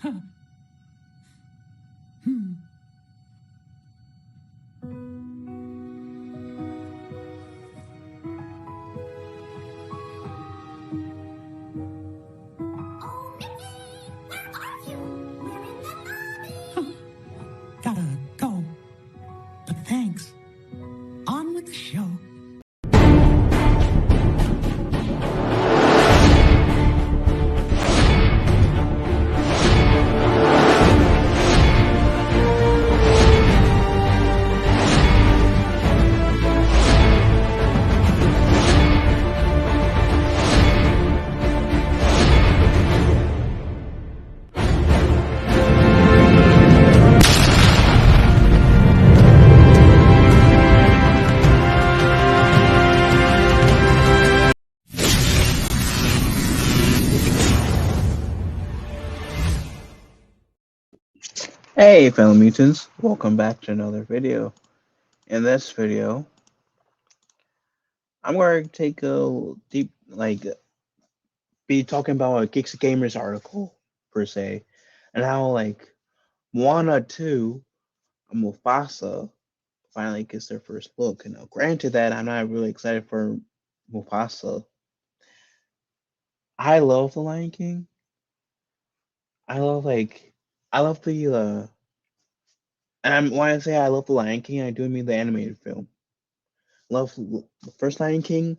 Gotta go. But thanks. On with the show. Hey fellow mutants, welcome back to another video. In this video, I'm going to take a deep, be talking about a Geeks and Gamers article, per se, and how, Moana 2, Mufasa, finally gets their first look. And now, granted that I'm not really excited for Mufasa. I love The Lion King. I love, I love when I say I love The Lion King, I do mean the animated film. Love the first Lion King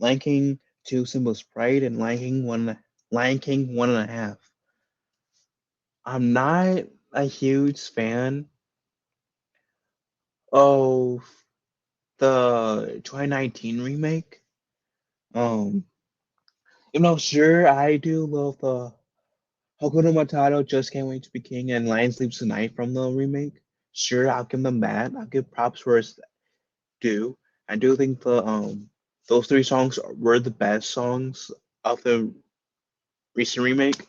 2 Simba's Pride, and Lion King 1.5. I'm not a huge fan of the 2019 remake. Um, sure, I do love the Hakuna Matata, Just Can't Wait to Be King, and Lion Sleeps Tonight from the remake. Sure, I'll give them that. I'll give props where it's due. I do think those three songs were the best songs of the recent remake.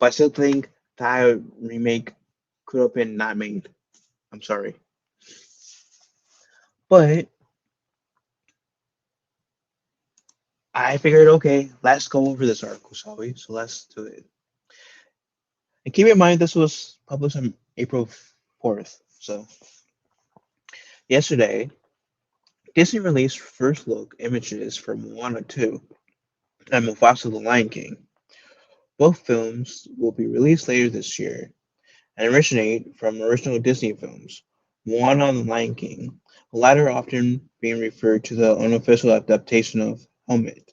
But I still think that remake could have been not made. I'm sorry. But I figured, okay, let's go over this article, shall we? So let's do it. And keep in mind, this was published on April 4th. So yesterday, Disney released first look images for Moana 2 and Mufasa the Lion King. Both films will be released later this year and originate from original Disney films, Moana and the Lion King, the latter often being referred to the unofficial adaptation of Hamlet.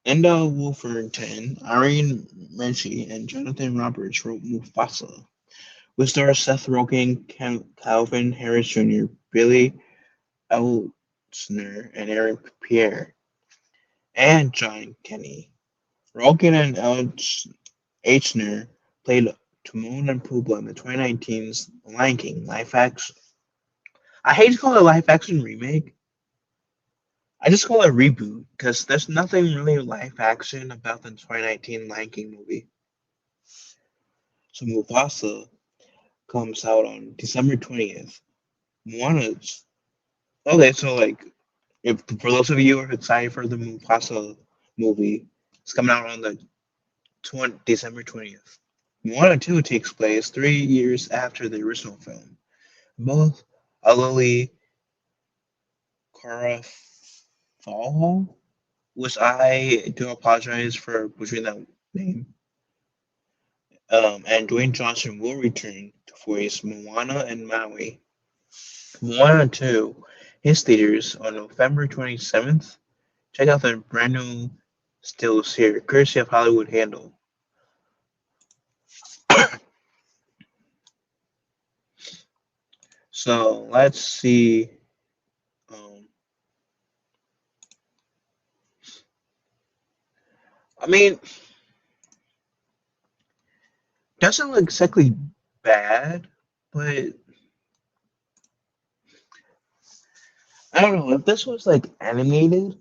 Linda Wolverton, Irene Menchie, and Jonathan Roberts wrote Mufasa, with stars Seth Rogen, Calvin Harris Jr., Billy Eltzner, and Aaron Pierre, and John Kenny. Rogen and Eichner played Timon and Pumbaa in the 2019's Lion King live action. I hate to call it a live action remake. I just call it a reboot because there's nothing really live action about the 2019 Lion King movie. So Mufasa comes out on December 20th. Moana's okay, so if for those of you who are excited for the Mufasa movie, it's coming out on the December 20th. Moana 2 takes place 3 years after the original film. Both Aloli Carafalho, which I do apologize for butchering that name, and Dwayne Johnson will return to voice Moana and Maui. Moana 2 hits theaters on November 27th. Check out the brand new stills here, courtesy of Hollywood Handle. So let's see. I mean, doesn't look exactly bad, but I don't know. If this was animated,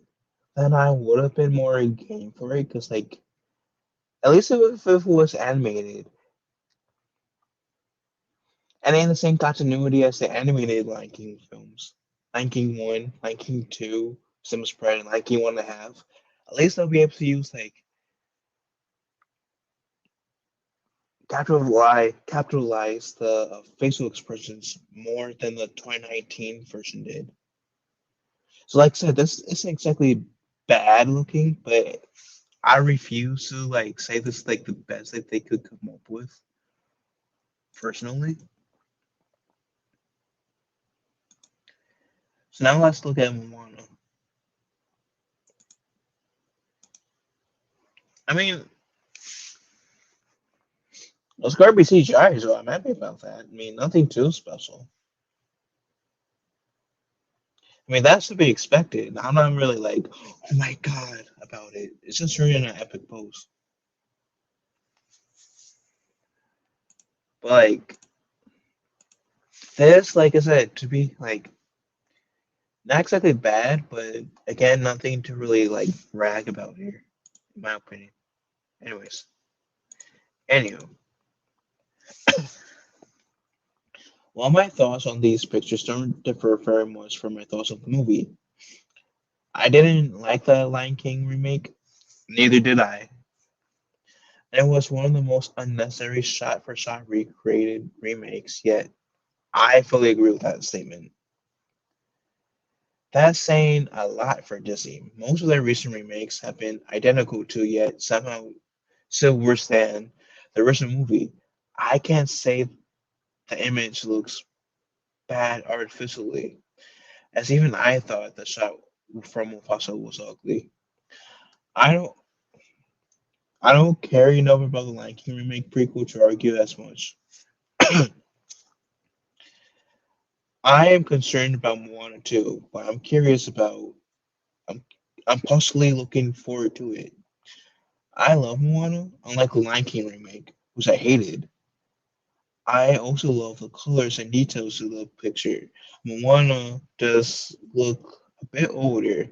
then I would have been more game for it. Because at least if it was animated and in the same continuity as the animated Lion King films, Lion King 1, Lion King 2, Simba's Pride, and Lion King 1.5, At least they'll be able to use like capitalize the facial expressions more than the 2019 version did. So, like I said, this isn't exactly bad looking, but I refuse to like say this is like the best that they could come up with personally. So now let's look at Moana. I mean, it's gonna be CGI, so I'm happy about that. I mean, nothing too special. I mean, that's to be expected. I'm not really like, oh my god, about it. It's just really an epic pose. But like this, like I said, to be like not exactly bad, but again, nothing to really like brag about here, in my opinion. Anyways, anywho, while my thoughts on these pictures don't differ very much from my thoughts of the movie, I didn't like the Lion King remake. Neither did I. It was one of the most unnecessary shot for shot recreated remakes, yet I fully agree with that statement. That's saying a lot for Disney. Most of their recent remakes have been identical to, yet somehow still worse than the original movie. I can't say the image looks bad artificially, as even I thought the shot from Mufasa was ugly. I don't I don't care enough about the Lion King remake prequel to argue as much. I am concerned about Moana too, but I'm I'm possibly looking forward to it. I love Moana, unlike the Lion King remake, which I hated. I also love the colors and details of the picture. Moana does look a bit older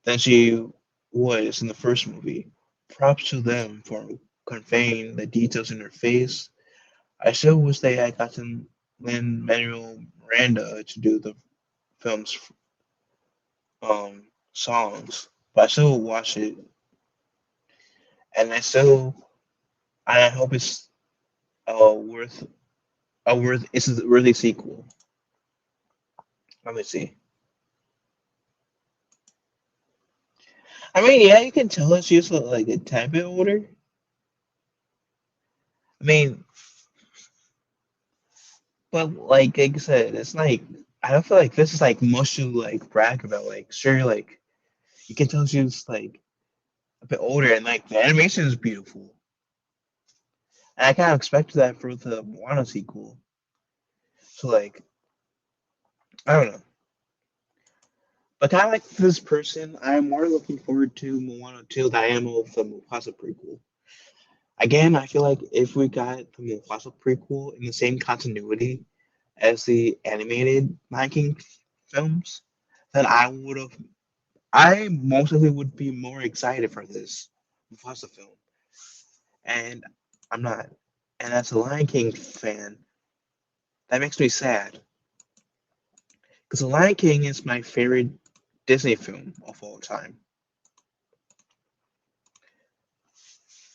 than she was in the first movie. Props to them for conveying the details in her face. I still wish they had gotten Lin Manuel Miranda to do the film's songs, but I still watch it, and I hope it's worth it's a worthy sequel. Let me see. I mean, yeah, you can tell that she's like a tad bit older. I mean, but like I said, it's like I don't feel like this is like much to like brag about. Like, sure, like you can tell she's like a bit older, and like the animation is beautiful. And I kind of expected that for the Moana sequel. So like, I don't know. But kind of like this person, I'm more looking forward to Moana 2 than I am of the Mufasa prequel. Again, I feel like if we got the Mufasa prequel in the same continuity as the animated Lion King films, then I mostly would be more excited for this Mufasa film. And I'm not. And as a Lion King fan, that makes me sad. Because The Lion King is my favorite Disney film of all time.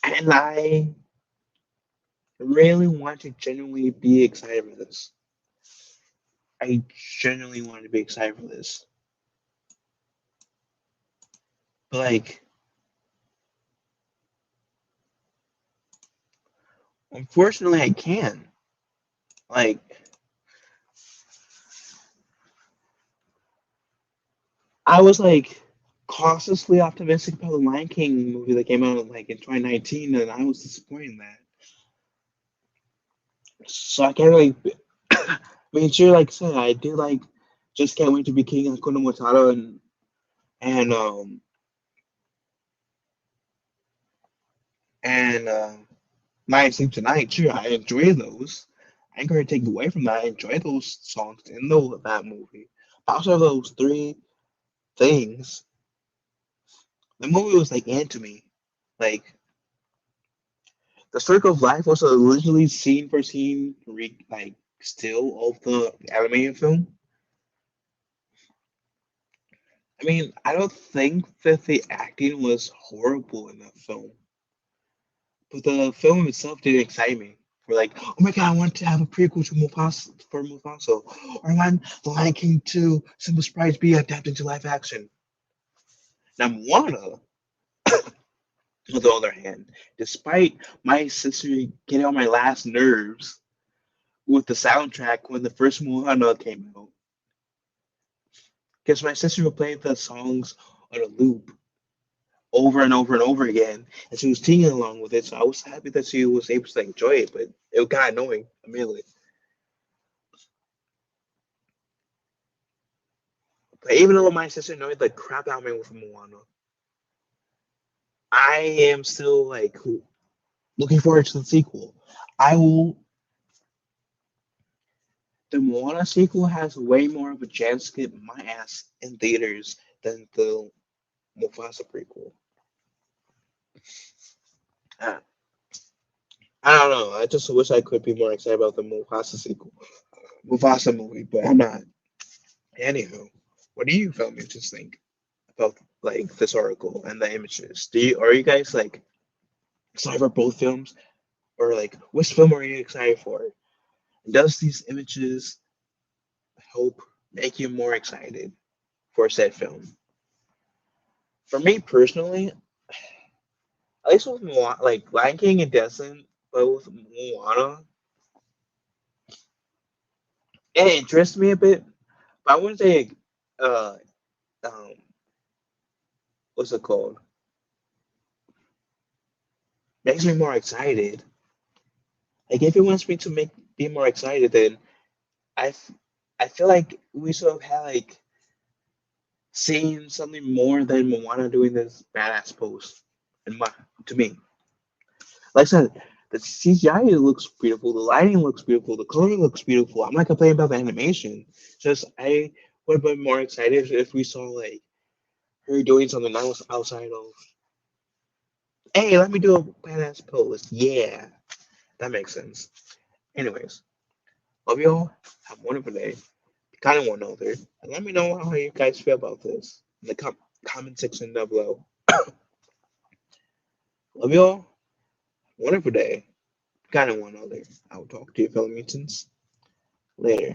And I really want to genuinely be excited for this. I genuinely want to be excited for this. But like, unfortunately, I can. Like, I was like cautiously optimistic about the Lion King movie that came out like in 2019, and I was disappointed in that. So I can't really. I mean, sure, like I said, I do like just can't wait to be king of Hakuna Matata and and Night Sleep Tonight. Sure, I enjoy those. I ain't gonna take away from that. I enjoy those songs in that movie. But outside of those three things, the movie was like into me. Like the Circle of Life was originally scene for scene like still of the animated film. I mean, I don't think that the acting was horrible in that film, but the film itself didn't excite me. We're like, oh my god, I want to have a prequel to Mufasa for Mufasa, or I want The Lion King 2 Simba Sprites be adapted to live action. Now, Moana, on the other hand, despite my sister getting on my last nerves with the soundtrack when the first Moana came out, because my sister would play the songs on a loop over and over and over again, and she was singing along with it. So I was happy that she was able to enjoy it, but it got annoying immediately. But even though my sister annoyed the crap out of me with Moana, I am still like looking forward to the sequel. I will. The Moana sequel has way more of a chance to get my ass in theaters than the Mufasa prequel. Uh, I don't know. I just wish I could be more excited about the Mufasa sequel, Mufasa movie, but I'm not. Anywho, what do you film mutants think about like this article and the images? Do you are you guys like excited for both films, or like which film are you excited for? Does these images help make you more excited for said film? For me personally, at least with Moana, like Lion King, it doesn't, but with Moana, it interests me a bit. But I wouldn't say, uh, um, what's it called? Makes me more excited. Like if it wants me to make be more excited, then I, f- I feel like we should have had like seen something more than Moana doing this badass pose. And my, to me, like I said, the CGI looks beautiful, the lighting looks beautiful, the coloring looks beautiful. I'm not complaining about the animation. Just I would have been more excited if we saw like her doing something that was outside of. Hey, let me do a badass pose. Yeah, that makes sense. Anyways, love y'all. Have a wonderful day. Kind of one another. And let me know how you guys feel about this in the comment section down below. Love y'all. Wonderful day. Kind of one another. I will talk to you fellow mutants later.